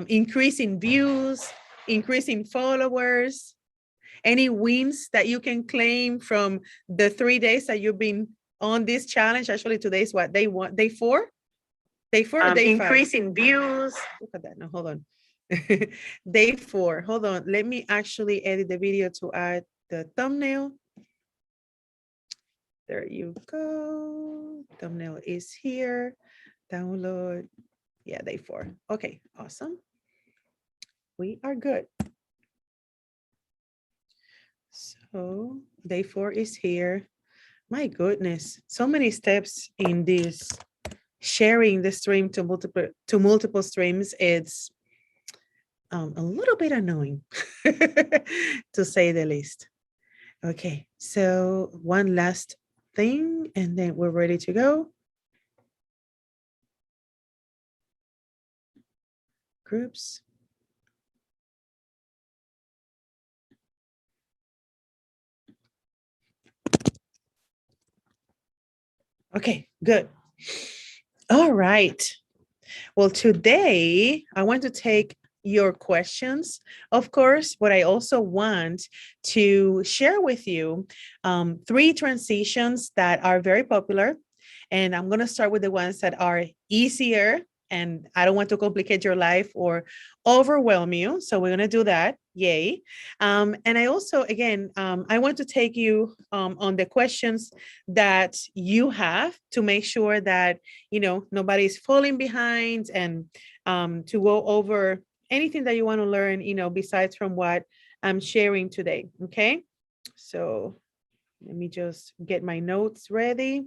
increasing views, increasing followers, any wins that you can claim from the 3 days that you've been on this challenge. Actually, today's what, day 1, day 4? Day 4 or day 5? Increasing views. Look at that. No, hold on. Day 4. Hold on. Let me actually edit the video to add the thumbnail. There you go. Thumbnail is here. Download. Yeah, day 4. Okay, awesome. We are good. So day 4 is here. My goodness, so many steps in this sharing the stream to multiple streams. It's a little bit annoying to say the least. Okay, so one last thing and then we're ready to go. Groups. Okay, good. All right. Well, today I want to take your questions, of course, but I also want to share with you 3 transitions that are very popular. And I'm going to start with the ones that are easier, and I don't want to complicate your life or overwhelm you. So we're going to do that. Yay. And I also, again, I want to take you on the questions that you have to make sure that, you know, nobody's falling behind, and to go over anything that you want to learn, you know, besides from what I'm sharing today. Okay. So let me just get my notes ready.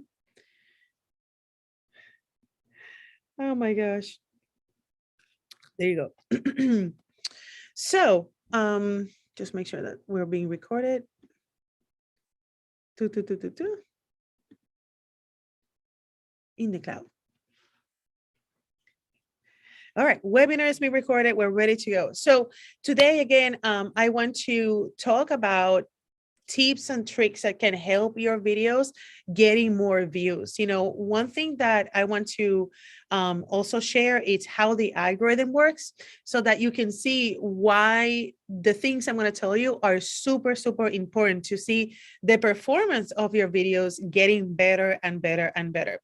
Oh my gosh. There you go. So just make sure that we're being recorded. In the cloud. All right, webinar is being recorded. We're ready to go. So today, again, I want to talk about tips and tricks that can help your videos getting more views. You know, one thing that I want to also share is how the algorithm works, so that you can see why the things I'm going to tell you are super, super important to see the performance of your videos getting better and better and better.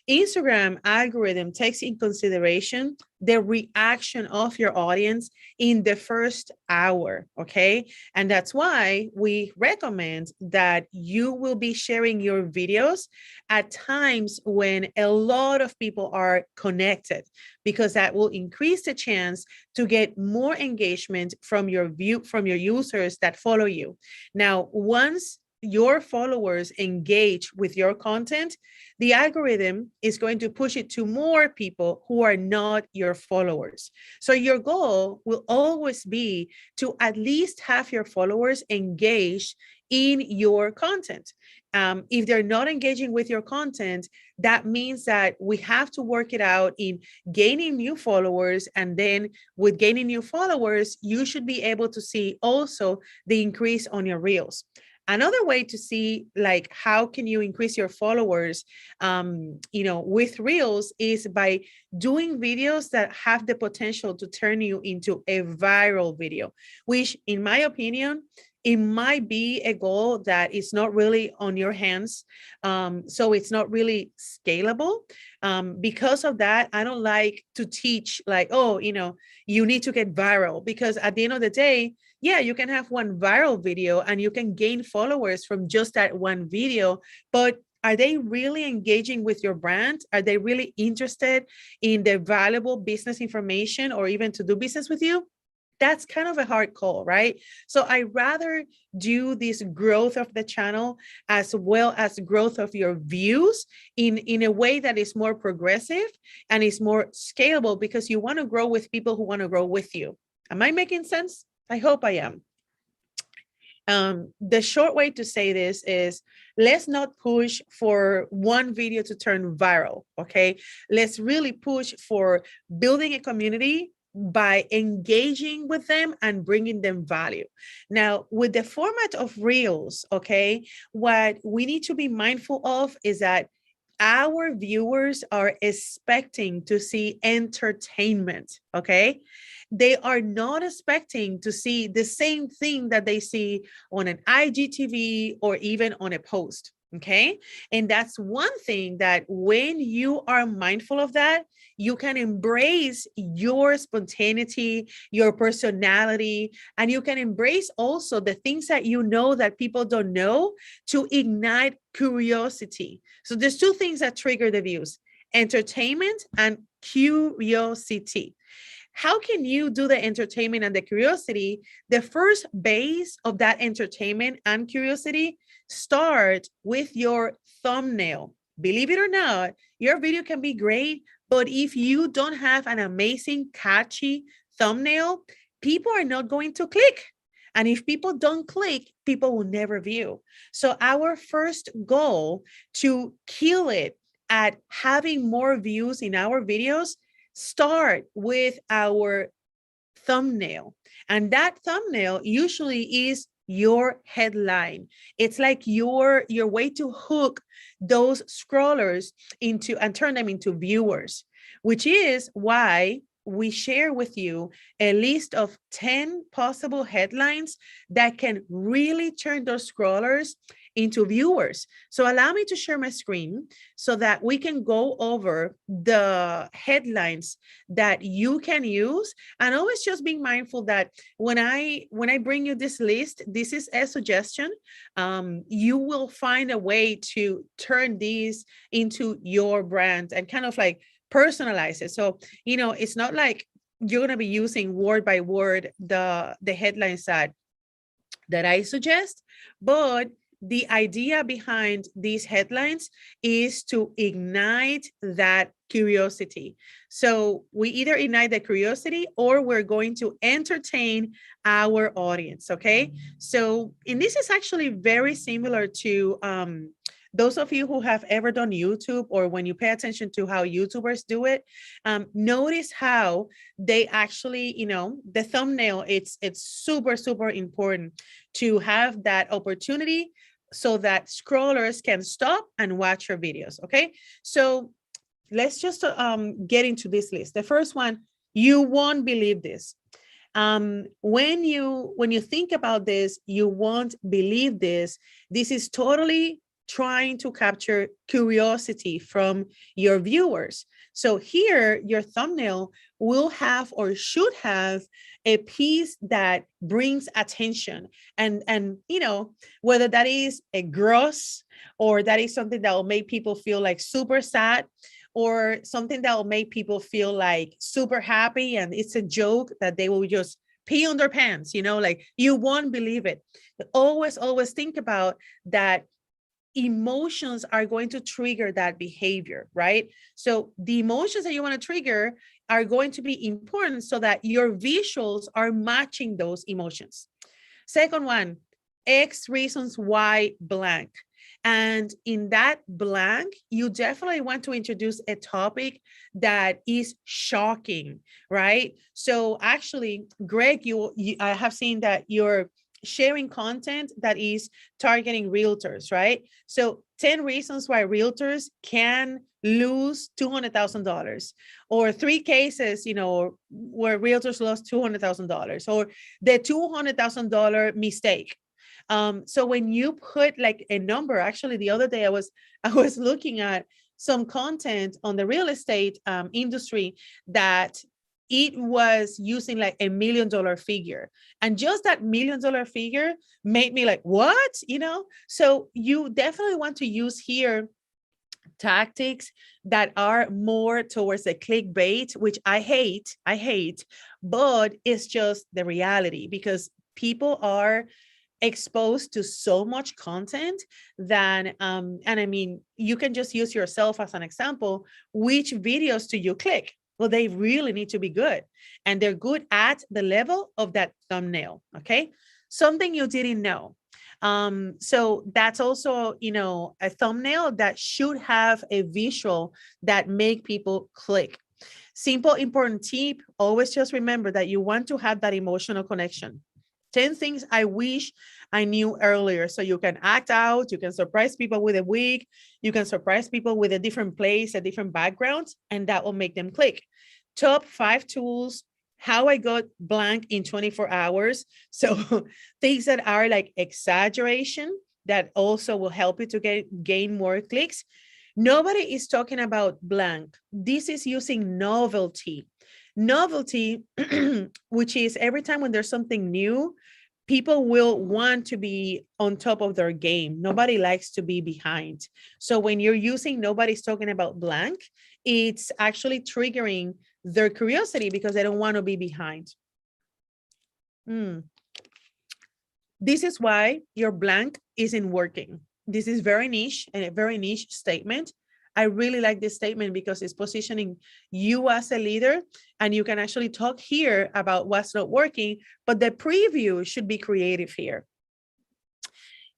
Instagram algorithm takes in consideration the reaction of your audience in the first hour, okay? And that's why we recommend that you will be sharing your videos at times when a lot of people are connected, because that will increase the chance to get more engagement from your users that follow you. Now, once your followers engage with your content, the algorithm is going to push it to more people who are not your followers. So your goal will always be to at least have your followers engaged in your content. If they're not engaging with your content, that means that we have to work it out in gaining new followers. And then with gaining new followers, you should be able to see also the increase on your reels. Another way to see like how can you increase your followers, you know, with reels is by doing videos that have the potential to turn you into a viral video, which in my opinion, it might be a goal that is not really on your hands. So it's not really scalable. Because of that, I don't like to teach like, oh, you know, you need to get viral, because at the end of the day, yeah, you can have one viral video and you can gain followers from just that one video, but are they really engaging with your brand? Are they really interested in the valuable business information or even to do business with you? That's kind of a hard call, right? So I rather do this growth of the channel as well as growth of your views in a way that is more progressive and is more scalable, because you want to grow with people who want to grow with you. Am I making sense? I hope I am. The short way to say this is, let's not push for one video to turn viral, okay? Let's really push for building a community by engaging with them and bringing them value. Now, with the format of reels, okay, what we need to be mindful of is that Our viewers are expecting to see entertainment, okay? They are not expecting to see the same thing that they see on an IGTV or even on a post, okay? And that's one thing that when you are mindful of that, you can embrace your spontaneity, your personality, and you can embrace also the things that you know that people don't know to ignite curiosity. So there's two things that trigger the views: entertainment and curiosity. How can you do the entertainment and the curiosity? The first base of that entertainment and curiosity start with your thumbnail. Believe it or not, your video can be great, but if you don't have an amazing, catchy thumbnail, people are not going to click. And if people don't click, people will never view. So our first goal to kill it at having more views in our videos start with our thumbnail. And that thumbnail usually is your headline. It's like your way to hook those scrollers into and turn them into viewers, which is why we share with you a list of 10 possible headlines that can really turn those scrollers into viewers. So allow me to share my screen so that we can go over the headlines that you can use. And always just being mindful that when I bring you this list, this is a suggestion. You will find a way to turn these into your brand and kind of like personalize it. So, it's not like you're going to be using word by word the headlines that I suggest, but the idea behind these headlines is to ignite that curiosity. So we either ignite the curiosity or we're going to entertain our audience, okay? So, and this is actually very similar to those of you who have ever done YouTube, or when you pay attention to how YouTubers do it, notice how they actually, the thumbnail, it's super, super important to have that opportunity so that scrollers can stop and watch your videos, okay? So let's just get into this list. The first one, you won't believe this. When you think about this, you won't believe this. This is totally trying to capture curiosity from your viewers. So here, your thumbnail will have or should have a piece that brings attention, and whether that is a gross, or that is something that will make people feel like super sad, or something that will make people feel like super happy, and it's a joke that they will just pee on their pants, like you won't believe it. Always think about that. Emotions are going to trigger that behavior, right? So the emotions that you want to trigger are going to be important so that your visuals are matching those emotions. Second one, X reasons why blank. And in that blank, you definitely want to introduce a topic that is shocking, right? So actually, Greg, I have seen that you're sharing content that is targeting realtors, right? So 10 reasons why realtors can lose $200,000, or 3 cases, where realtors lost $200,000, or the $200,000 mistake. So when you put like a number, actually the other day I was looking at some content on the real estate industry that it was using like $1 million figure. And just that $1 million figure made me like, what? So you definitely want to use here tactics that are more towards the clickbait, which I hate, but it's just the reality, because people are exposed to so much content that and I mean, you can just use yourself as an example. Which videos do you click? Well, they really need to be good, and they're good at the level of that thumbnail. Okay, something you didn't know. So that's also, a thumbnail that should have a visual that make people click. Simple, important tip, always just remember that you want to have that emotional connection. 10 things I wish I knew earlier. So you can act out, you can surprise people with a wig, you can surprise people with a different place, a different background, and that will make them click. Top 5 tools, how I got blank in 24 hours. So things that are like exaggeration that also will help you to gain more clicks. Nobody is talking about blank. This is using novelty. Novelty, which is every time when there's something new, people will want to be on top of their game. Nobody likes to be behind. So when you're using nobody's talking about blank, it's actually triggering their curiosity because they don't want to be behind. This is why your blank isn't working. This is very niche and a very niche statement. I really like this statement because it's positioning you as a leader, and you can actually talk here about what's not working, but the preview should be creative here.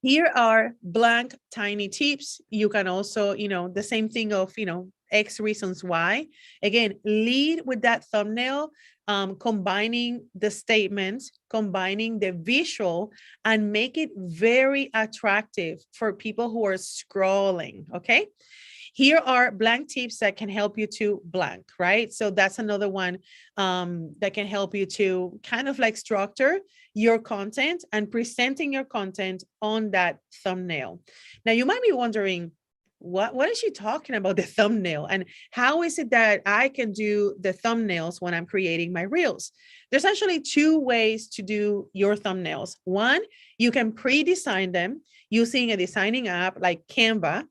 Here are blank tiny tips. You can also, the same thing of, X reasons why. Again, lead with that thumbnail, combining the statements, combining the visual, and make it very attractive for people who are scrolling, okay? Here are blank tips that can help you to blank, right? So that's another one that can help you to kind of like structure your content and presenting your content on that thumbnail. Now, you might be wondering, what is she talking about, the thumbnail? And how is it that I can do the thumbnails when I'm creating my reels? There's actually 2 ways to do your thumbnails. One, you can pre-design them using a designing app like Canva,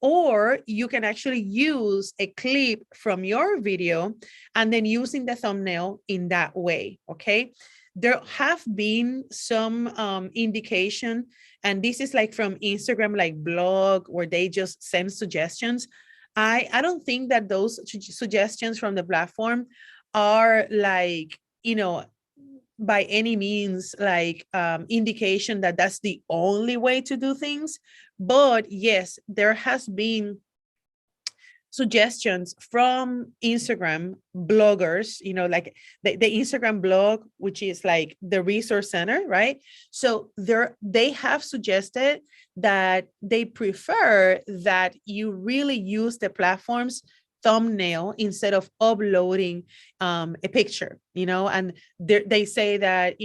or you can actually use a clip from your video and then using the thumbnail in that way, okay? There have been some indication, and this is like from Instagram, like blog, where they just send suggestions. I don't think that those suggestions from the platform are like, by any means like indication that that's the only way to do things. But yes, there has been suggestions from Instagram bloggers, like the Instagram blog, which is like the resource center, right? So they have suggested that they prefer that you really use the platform's thumbnail instead of uploading a picture, and they say that,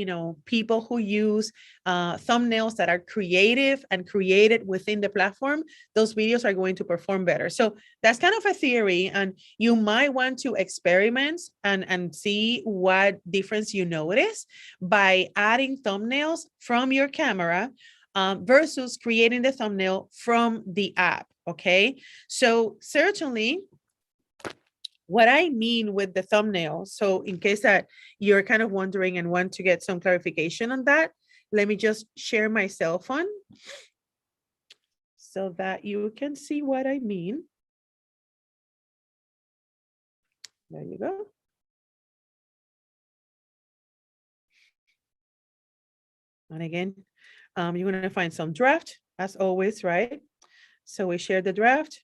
people who use thumbnails that are creative and created within the platform, those videos are going to perform better. So that's kind of a theory, and you might want to experiment and see what difference you notice by adding thumbnails from your camera versus creating the thumbnail from the app, okay? So certainly, what I mean with the thumbnail, so in case that you're kind of wondering and want to get some clarification on that, let me just share my cell phone so that you can see what I mean. There you go. And again, you're going to find some draft as always, right? So we share the draft.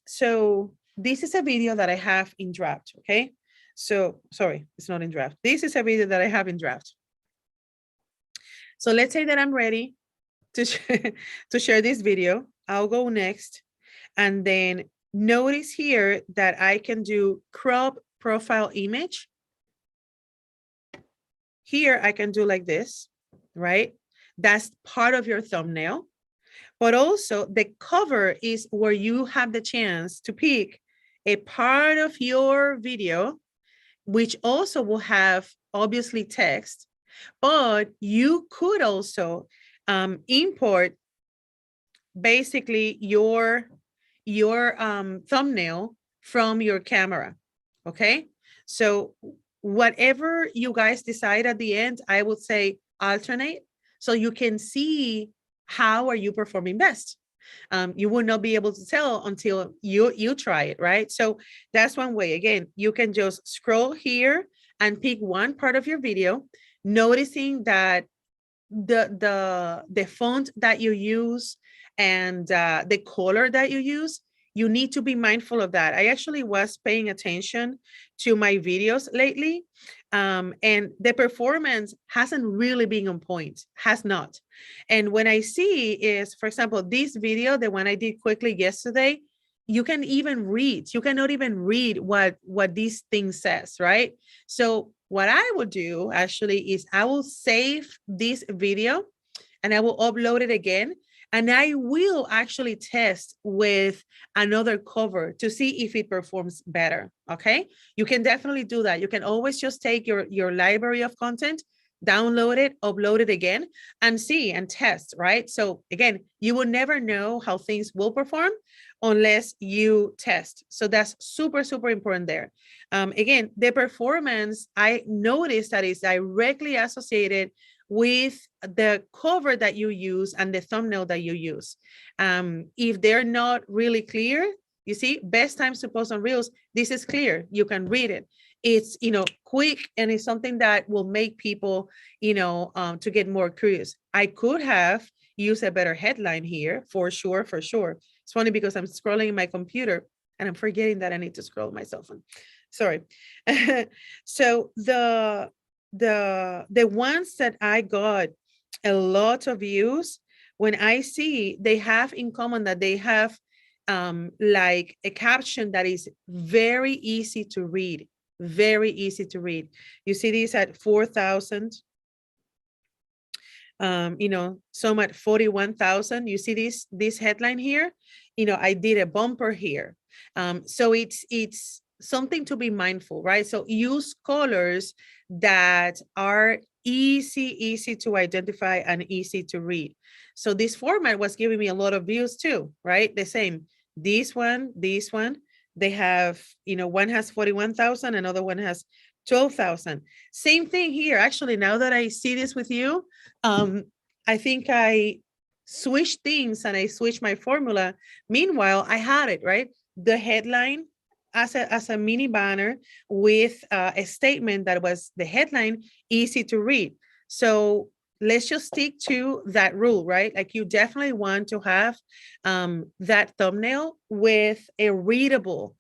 So this is a video that I have in draft, okay? So, sorry, it's not in draft. This is a video that I have in draft. So let's say that I'm ready to share this video. I'll go next. And then notice here that I can do crop profile image. Here I can do like this, right? That's part of your thumbnail. But also the cover is where you have the chance to pick a part of your video, which also will have obviously text, but you could also import basically your thumbnail from your camera, okay? So whatever you guys decide at the end, I would say alternate so you can see how are you performing best. You will not be able to tell until you try it, right? So that's one way. Again, you can just scroll here and pick one part of your video, noticing that the font that you use and the color that you use, you need to be mindful of that. I actually was paying attention to my videos lately. And the performance hasn't really been on point, has not. And when I see is, for example, this video, the one I did quickly yesterday, you can even read, you cannot even read what this thing says, right? So what I will do actually is I will save this video and I will upload it again. And I will actually test with another cover to see if it performs better, okay? You can definitely do that. You can always just take your library of content, download it, upload it again, and see and test, right? So again, you will never know how things will perform unless you test. So that's super, super important there. Again, the performance, I noticed that is directly associated with the cover that you use and the thumbnail that you use. If they're not really clear, you see, best times to post on Reels, this is clear. You can read it. It's, quick, and it's something that will make people, to get more curious. I could have used a better headline here, for sure, for sure. It's funny because I'm scrolling in my computer and I'm forgetting that I need to scroll my cell phone. Sorry. So the ones that I got a lot of views, when I see, they have in common that they have like a caption that is very easy to read, very easy to read. You see these at 4,000, some at 41,000. You see this headline here, I did a bumper here. So it's something to be mindful, right? So use colors that are easy to identify and easy to read. So this format was giving me a lot of views too, right? The same, this one, they have, one has 41,000, another one has 12,000. Same thing here. Actually, now that I see this with you, I think I switched things and I switched my formula. Meanwhile, I had it, right? The headline as a mini banner with a statement that was the headline, easy to read. So let's just stick to that rule, right? Like you definitely want to have that thumbnail with a readable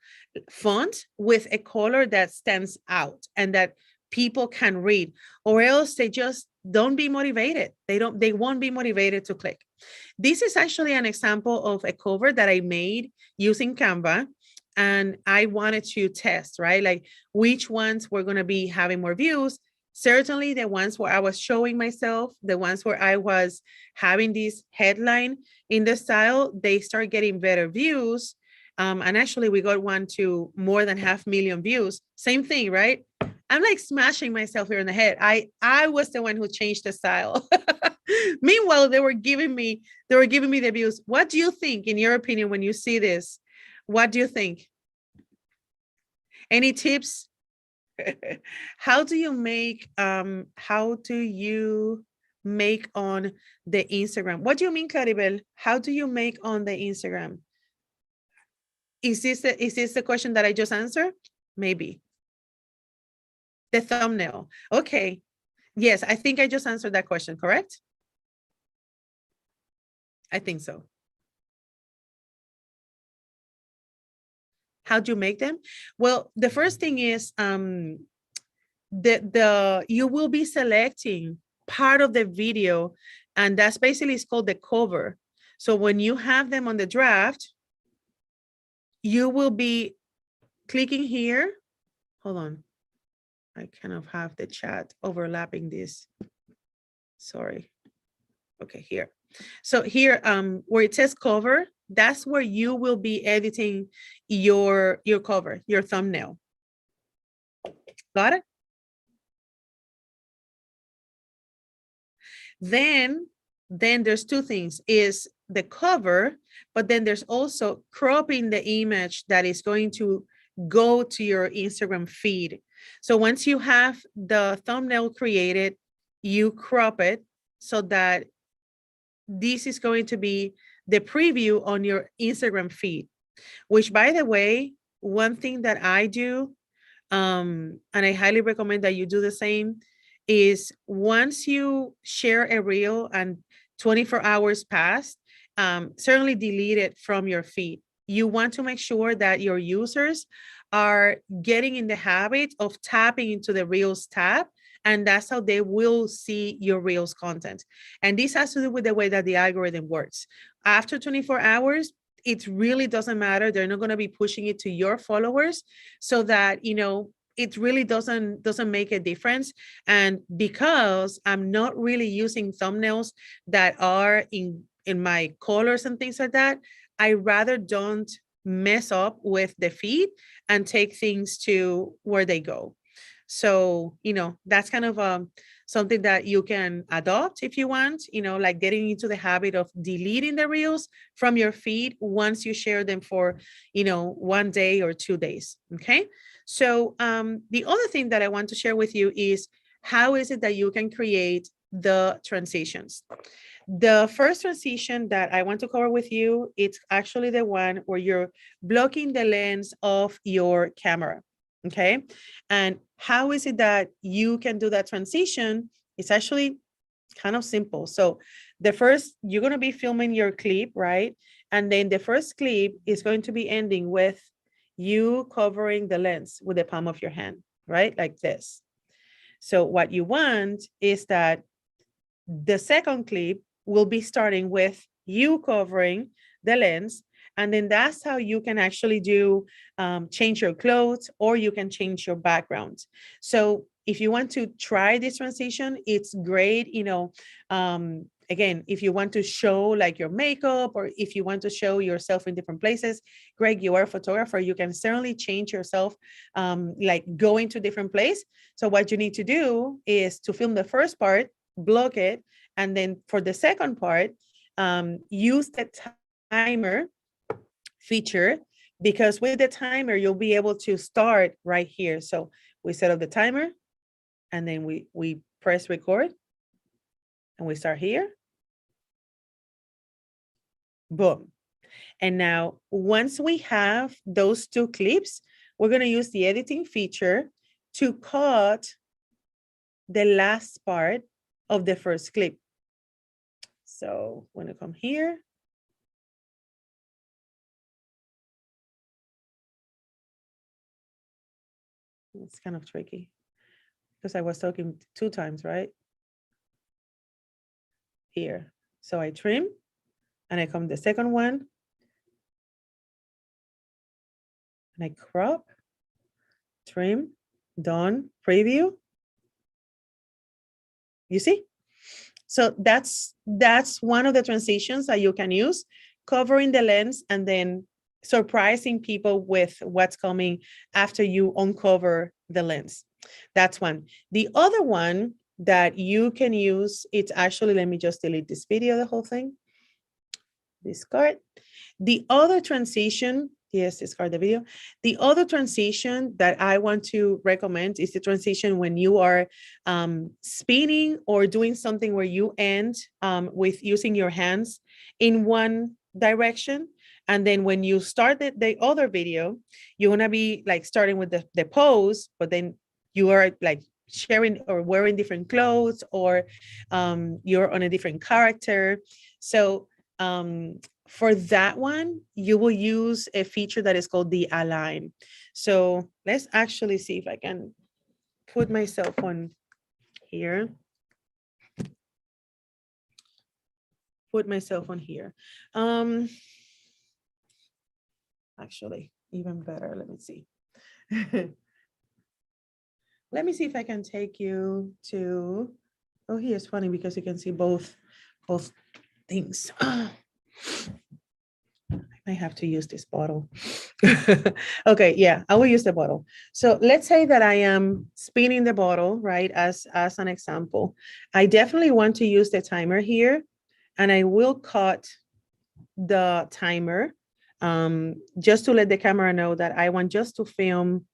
font with a color that stands out and that people can read, or else they just don't be motivated. They won't be motivated to click. This is actually an example of a cover that I made using Canva. And I wanted to test, right? Like which ones were going to be having more views. Certainly the ones where I was showing myself, the ones where I was having this headline in the style, they start getting better views. And actually we got one to more than 500,000 views. Same thing, right? I'm like smashing myself here in the head. I was the one who changed the style. Meanwhile, they were giving me the views. What do you think, in your opinion, when you see this? What do you think? Any tips? How do you make on the Instagram? What do you mean, Claribel? How do you make on the Instagram? Is this the question that I just answered? Maybe. The thumbnail. Okay. Yes, I think I just answered that question, correct? I think so. How do you make them? Well, the first thing is you will be selecting part of the video, and that's basically it's called the cover. So when you have them on the draft, you will be clicking here. Hold on. I kind of have the chat overlapping this. Sorry. Okay, here. So here, where it says cover, that's where you will be editing your cover, your thumbnail. Got it? Then there's two things, is the cover, but then there's also cropping the image that is going to go to your Instagram feed. So once you have the thumbnail created, you crop it so that this is going to be the preview on your Instagram feed, which, by the way, one thing that I do, and I highly recommend that you do the same, is once you share a reel and 24 hours pass, certainly delete it from your feed. You want to make sure that your users are getting in the habit of tapping into the Reels tab, and that's how they will see your Reels content. And this has to do with the way that the algorithm works. After 24 hours, it really doesn't matter. They're not going to be pushing it to your followers, so that, you know, it really doesn't make a difference. And because I'm not really using thumbnails that are in my colors and things like that, I rather don't mess up with the feed and take things to where they go. So, you know, that's kind of something that you can adopt if you want, you know, like getting into the habit of deleting the Reels from your feed once you share them for, you know, 1 day or 2 days. Okay. So the other thing that I want to share with you is how is it that you can create the transitions. The first transition that I want to cover with you, it's actually the one where you're blocking the lens of your camera. Okay. And how is it that you can do that transition? It's actually kind of simple. So the first, you're going to be filming your clip, right? And then the first clip is going to be ending with you covering the lens with the palm of your hand, right? Like this. So what you want is that the second clip will be starting with you covering the lens. And then that's how you can actually do change your clothes, or you can change your background. So if you want to try this transition, it's great. You know, again, if you want to show like your makeup, or if you want to show yourself in different places, Greg, you are a photographer, you can certainly change yourself, like going to different place. So what you need to do is to film the first part, block it, and then for the second part, use the timer feature, because with the timer, you'll be able to start right here. So we set up the timer, and then we press record, and we start here. Boom. And now, once we have those two clips, we're going to use the editing feature to cut the last part of the first clip. So when I come here, it's kind of tricky because I was talking 2 times, right? Here. So I trim, and I come the second one, and I crop, trim, done, preview. You see? So that's one of the transitions that you can use, covering the lens and then surprising people with what's coming after you uncover the lens. That's one. The other one that you can use, it's actually, let me just delete this video, the whole thing. Discard. The other transition, yes, discard the video. The other transition that I want to recommend is the transition when you are spinning or doing something where you end with using your hands in one direction. And then when you start the other video, you want to be like starting with the pose, but then you are like sharing or wearing different clothes, or you're on a different character. So for that one, you will use a feature that is called the align. So let's actually see if I can put myself on here. Put myself on here. Actually, even better, let me see. Let me see if I can take you to, oh, here's funny because you can see both things. I might have to use this bottle. Okay, yeah, I will use the bottle. So let's say that I am spinning the bottle, right, as an example. I definitely want to use the timer here, and I will cut the timer just to let the camera know that I want just to film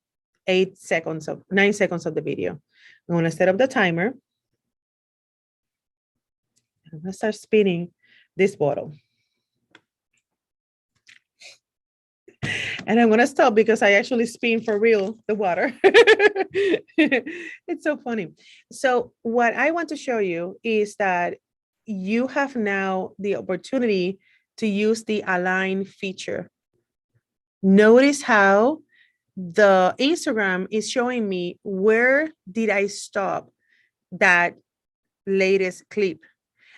9 seconds of the video. I'm going to set up the timer. I'm going to start spinning this bottle. And I'm going to stop because I actually spin for real the water. It's so funny. So what I want to show you is that you have now the opportunity to use the align feature. Notice how the Instagram is showing me where did I stop that latest clip.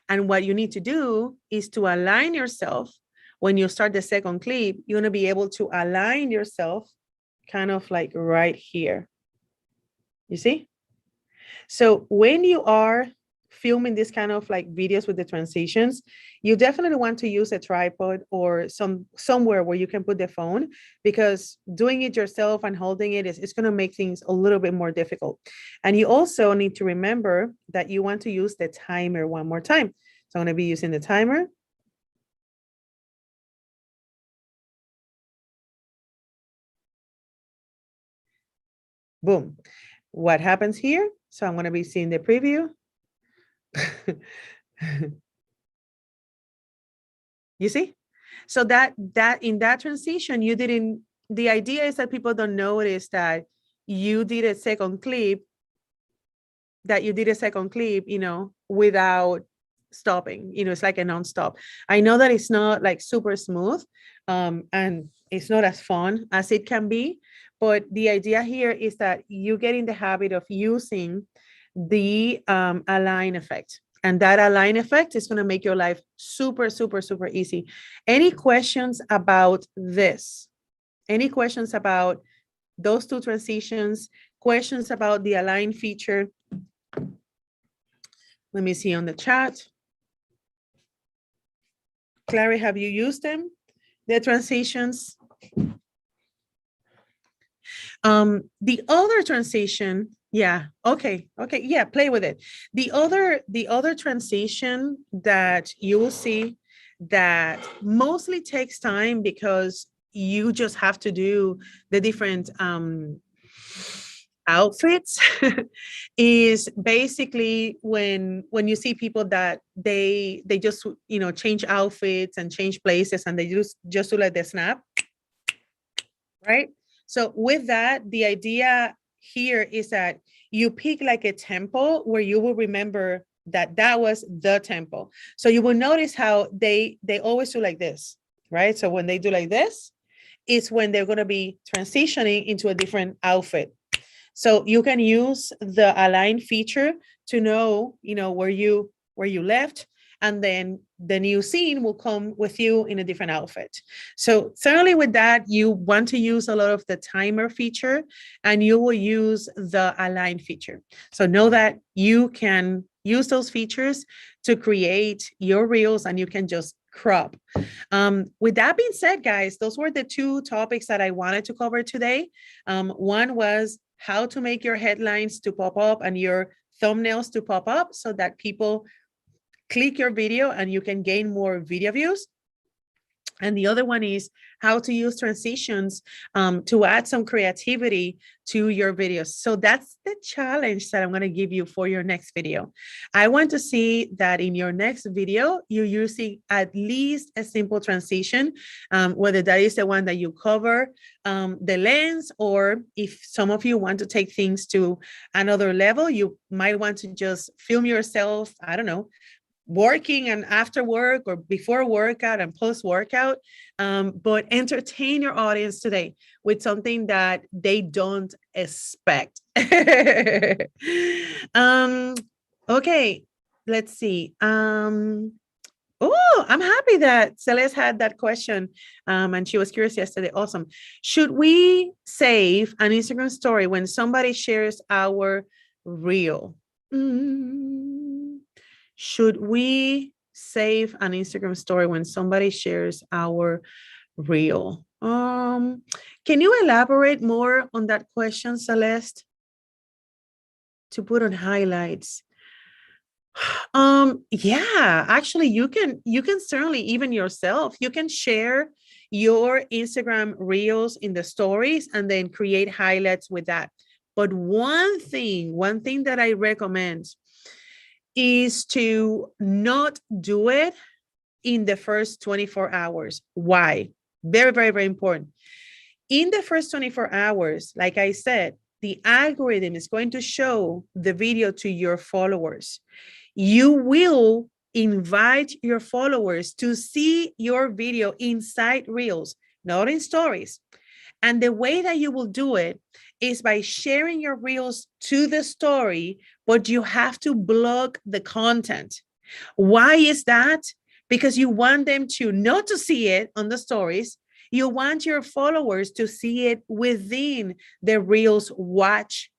And what you need to do is to align yourself. When you start the second clip, you're going to be able to align yourself kind of like right here. You see? So when you are filming this kind of like videos with the transitions, you definitely want to use a tripod or somewhere where you can put the phone, because doing it yourself and holding it is going to make things a little bit more difficult. And you also need to remember that you want to use the timer one more time. So I'm going to be using the timer. Boom. What happens here? So I'm going to be seeing the preview. You see? So that in that transition, you didn't, the idea is that people don't notice that you did a second clip, you know, without stopping. You know, it's like a non-stop. I know that it's not like super smooth, and it's not as fun as it can be, but the idea here is that you get in the habit of using the align effect. And that align effect is going to make your life super, super, super easy. Any questions about this? Any questions about those two transitions? Questions about the align feature? Let me see on the chat. Clary, have you used them? The transitions? The other transition, yeah, okay, yeah, play with it. The other transition that you will see that mostly takes time because you just have to do the different outfits is basically when you see people that they just, you know, change outfits and change places, and they just do like the snap, right? So with that, the idea here is that you pick like a tempo where you will remember that that was the tempo. So you will notice how they always do like this, right? So when they do like this, it's when they're going to be transitioning into a different outfit. So you can use the align feature to know, you know, where you left, and then the new scene will come with you in a different outfit. So certainly with that, you want to use a lot of the timer feature, and you will use the align feature. So know that you can use those features to create your reels, and you can just crop. With that being said, guys, those were the two topics that I wanted to cover today. One was how to make your headlines to pop up and your thumbnails to pop up so that people click your video and you can gain more video views. And the other one is how to use transitions to add some creativity to your videos. So that's the challenge that I'm going to give you for your next video. I want to see that in your next video, you're using at least a simple transition, whether that is the one that you cover the lens, or if some of you want to take things to another level, you might want to just film yourself, I don't know, working and after work or before workout and post workout, but entertain your audience today with something that they don't expect. Okay, let's see. Oh, I'm happy that Celeste had that question, and she was curious yesterday. Awesome. Should we save an Instagram story when somebody shares our reel? Should we save an Instagram story when somebody shares our reel? Can you elaborate more on that question, Celeste? To put on highlights. Yeah, actually you can certainly, even yourself, you can share your Instagram reels in the stories and then create highlights with that. But one thing that I recommend is to not do it in the first 24 hours. Why? Very, very, very important. In the first 24 hours, like I said, the algorithm is going to show the video to your followers. You will invite your followers to see your video inside Reels, not in stories. And the way that you will do it is by sharing your reels to the story, but you have to block the content. Why is that? Because you want them to not to see it on the stories. You want your followers to see it within the reels watch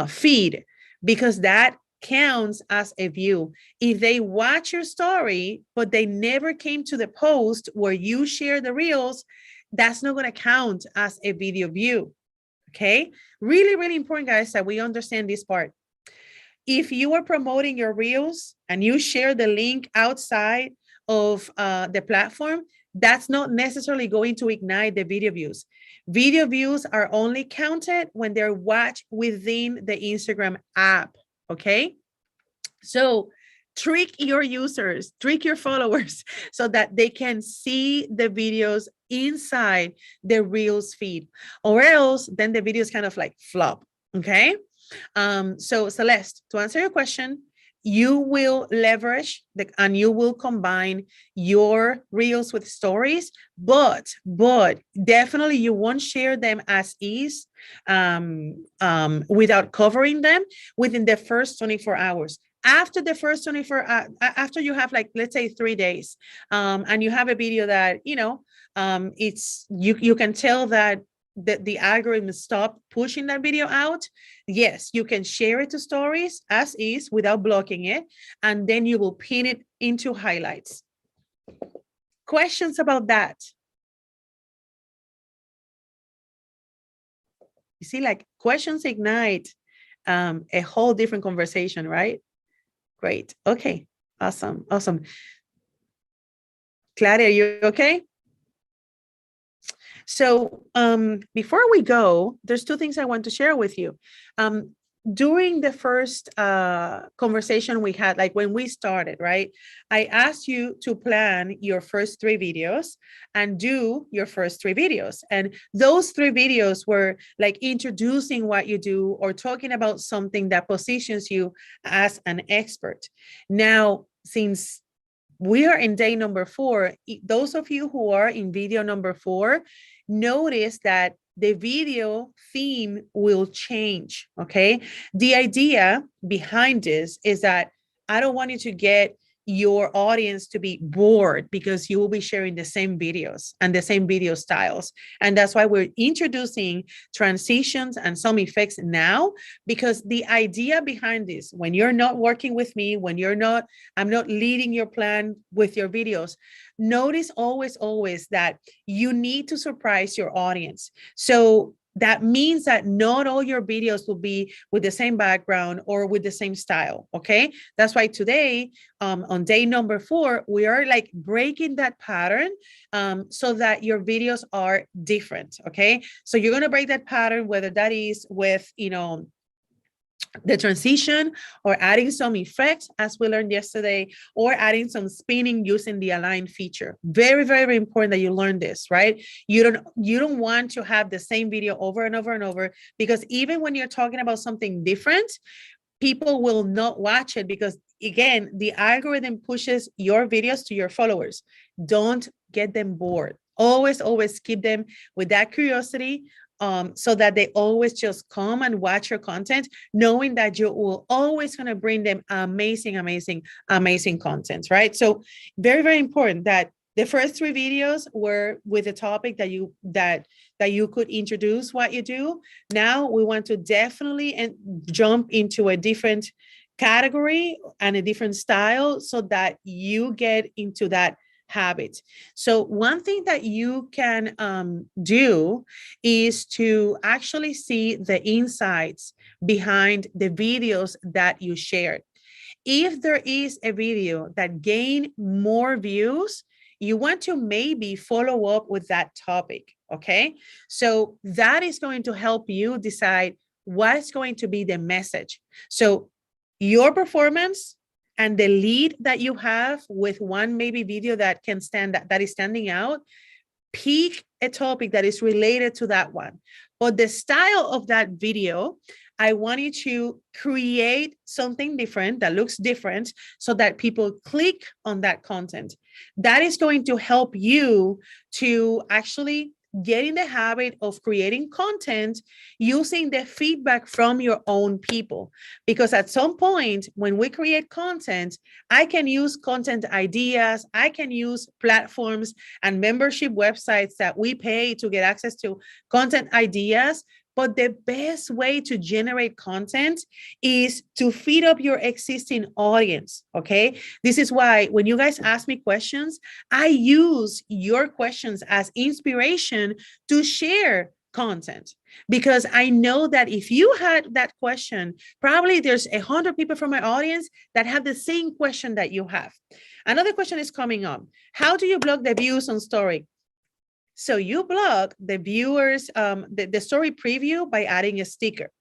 feed, because that counts as a view. If they watch your story, but they never came to the post where you share the reels, that's not going to count as a video view. Okay. Really, really important, guys, that we understand this part. If you are promoting your reels and you share the link outside of the platform, that's not necessarily going to ignite the video views. Video views are only counted when they're watched within the Instagram app. Okay. So trick your users, trick your followers so that they can see the videos inside the Reels feed, or else then the videos kind of like flop. Okay. So Celeste, to answer your question, you will leverage and you will combine your reels with stories, but definitely you won't share them as is without covering them within the first 24 hours. After the first 24, after you have, like, let's say 3 days, and you have a video that, it's, you can tell that the algorithm stopped pushing that video out, yes, you can share it to stories as is without blocking it, and then you will pin it into highlights. Questions about that? You see, like, questions ignite a whole different conversation, right? Great. Okay. Awesome. Awesome. Claudia, are you okay? So before we go, there's 2 things I want to share with you. During the first conversation we had, like when we started, right? I asked you to plan your first 3 videos and do your first 3 videos. And those 3 videos were like introducing what you do or talking about something that positions you as an expert. Now, since we are in day number 4, those of you who are in video number 4, notice that the video theme will change, okay? The idea behind this is that I don't want you to get your audience to be bored because you will be sharing the same videos and the same video styles. And that's why we're introducing transitions and some effects now, because the idea behind this, when you're not working with me, when I'm not leading your plan with your videos, notice always that you need to surprise your audience. So that means that not all your videos will be with the same background or with the same style, okay? That's why today, on day number 4, we are like breaking that pattern so that your videos are different, okay? So you're gonna break that pattern, whether that is with, the transition, or adding some effects as we learned yesterday, or adding some spinning using the align feature. Very, very important that you learn this, right? You don't want to have the same video over and over and over, because even when you're talking about something different, people will not watch it, because again, the algorithm pushes your videos to your followers. Don't get them bored. Always keep them with that curiosity, so that they always just come and watch your content, knowing that you will always going to bring them amazing content, right? So very, very important that the first 3 videos were with a topic that you could introduce what you do. Now we want to definitely jump into a different category and a different style so that you get into that habit. So one thing that you can do is to actually see the insights behind the videos that you shared. If there is a video that gained more views, you want to maybe follow up with that topic, okay? So that is going to help you decide what's going to be the message. So your performance and the lead that you have with one maybe video that is standing out, pick a topic that is related to that one. But the style of that video, I want you to create something different that looks different so that people click on that content. That is going to help you to actually get in the habit of creating content using the feedback from your own people. Because at some point, when we create content, I can use content ideas, I can use platforms and membership websites that we pay to get access to content ideas. But the best way to generate content is to feed up your existing audience, okay? This is why when you guys ask me questions, I use your questions as inspiration to share content, because I know that if you had that question, probably there's 100 people from my audience that have the same question that you have. Another question is coming up. How do you block the views on story? So you block the viewers, the story preview by adding a sticker.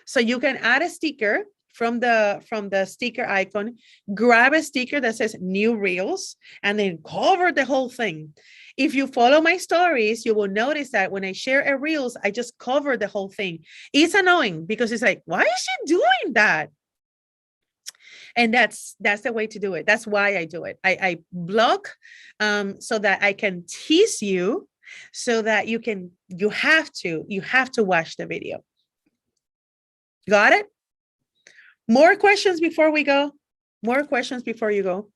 So you can add a sticker from the sticker icon, grab a sticker that says new reels, and then cover the whole thing. If you follow my stories, you will notice that when I share a reels, I just cover the whole thing. It's annoying because it's like, why is she doing that? And that's the way to do it. That's why I do it. I block so that I can tease you, so that you have to watch the video. Got it? More questions before we go? More questions before you go?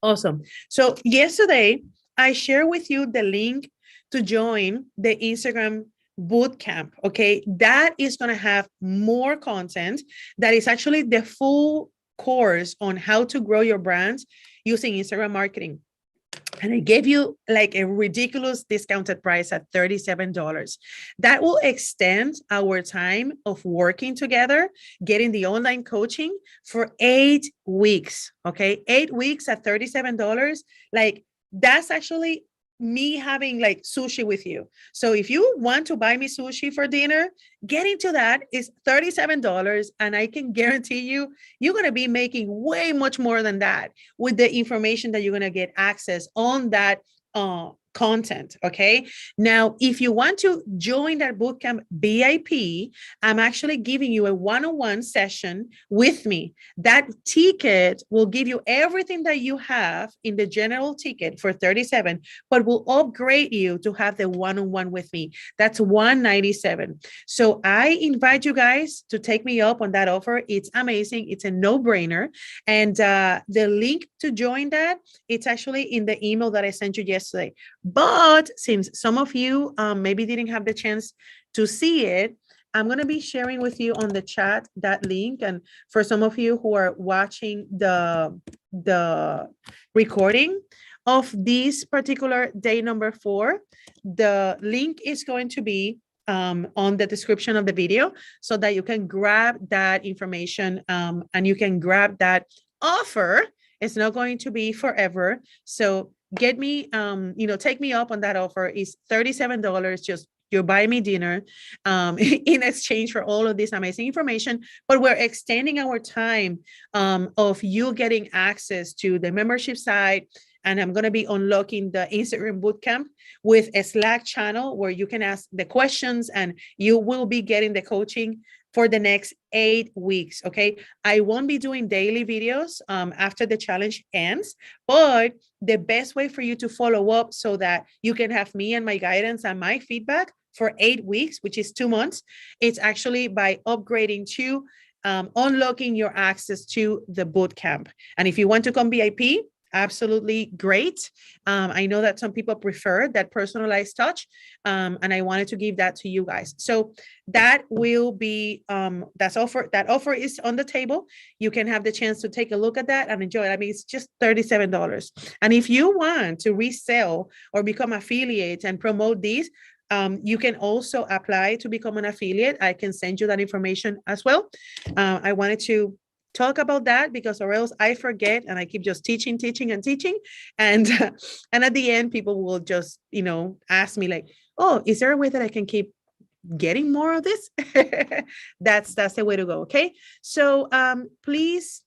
Awesome. So yesterday, I shared with you the link to join the Instagram Bootcamp, okay? That is going to have more content. That is actually the full course on how to grow your brand using Instagram marketing. And I gave you like a ridiculous discounted price at $37. That will extend our time of working together, getting the online coaching for 8 weeks. Okay. 8 weeks at $37. Like, that's actually me having like sushi with you. So if you want to buy me sushi for dinner, getting to that is $37. And I can guarantee you, you're going to be making way much more than that with the information that you're going to get access on that content. Okay. Now, if you want to join that bootcamp VIP, I'm actually giving you a one-on-one session with me. That ticket will give you everything that you have in the general ticket for $37, but will upgrade you to have the one-on-one with me. That's $197. So I invite you guys to take me up on that offer. It's amazing. It's a no-brainer. And the link to join that, it's actually in the email that I sent you yesterday. But since some of you maybe didn't have the chance to see it, I'm going to be sharing with you on the chat that link. And for some of you who are watching the recording of this particular day number 4, the link is going to be on the description of the video, so that you can grab that information and you can grab that offer. It's not going to be forever. So get me, take me up on that offer. Is $37. Just you buy me dinner in exchange for all of this amazing information. But we're extending our time of you getting access to the membership site. And I'm going to be unlocking the Instagram Bootcamp with a Slack channel where you can ask the questions, and you will be getting the coaching for the next 8 weeks. Okay. I won't be doing daily videos after the challenge ends, but the best way for you to follow up so that you can have me and my guidance and my feedback for 8 weeks, which is 2 months, it's actually by upgrading to unlocking your access to the bootcamp. And if you want to come VIP, absolutely great. I know that some people prefer that personalized touch, and I wanted to give that to you guys. So that will be that offer is on the table. You can have the chance to take a look at that and enjoy it. I mean, it's just $37. And if you want to resell or become affiliate and promote these, you can also apply to become an affiliate. I can send you that information as well. I wanted to talk about that because, or else I forget and I keep just teaching. And at the end, people will just, ask me like, oh, is there a way that I can keep getting more of this? That's the way to go. Okay. So please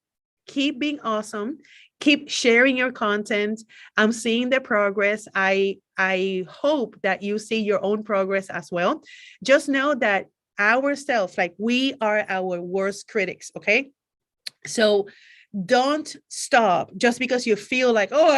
keep being awesome. Keep sharing your content. I'm seeing the progress. I hope that you see your own progress as well. Just know that ourselves, like, we are our worst critics. Okay. So Don't stop just because you feel like, oh,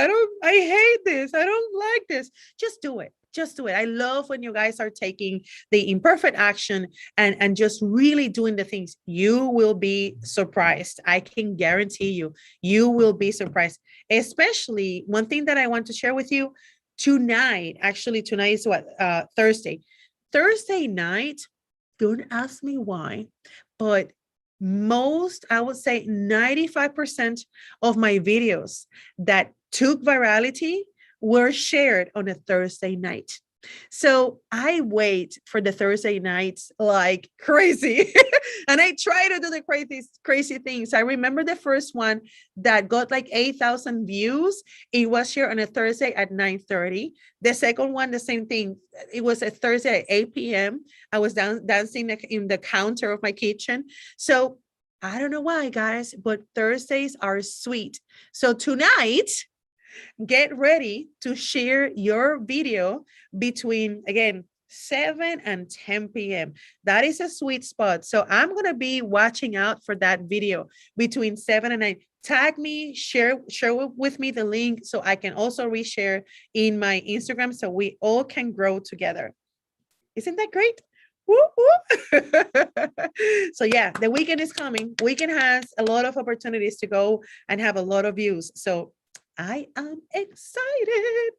I hate this. I don't like this. Just do it. Just do it. I love when you guys are taking the imperfect action and just really doing the things. You will be surprised. I can guarantee you, you will be surprised. Especially one thing that I want to share with you tonight. Actually, tonight is what? Thursday. Thursday night, don't ask me why, but I would say 95% of my videos that took virality were shared on a Thursday night. So I wait for the Thursday nights like crazy. And I try to do the crazy things. I remember the first one that got like 8,000 views. It was here on a Thursday at 9:30. The second one, the same thing. It was a Thursday at 8 p.m. I was dancing in the counter of my kitchen. So I don't know why, guys, but Thursdays are sweet. So tonight, get ready to share your video between, again, 7 and 10 p.m. That is a sweet spot. So I'm going to be watching out for that video between 7 and 9. Tag me, share with me the link so I can also reshare in my Instagram so we all can grow together. Isn't that great? Woo, woo. So yeah, the weekend is coming. Weekend has a lot of opportunities to go and have a lot of views. So I am excited.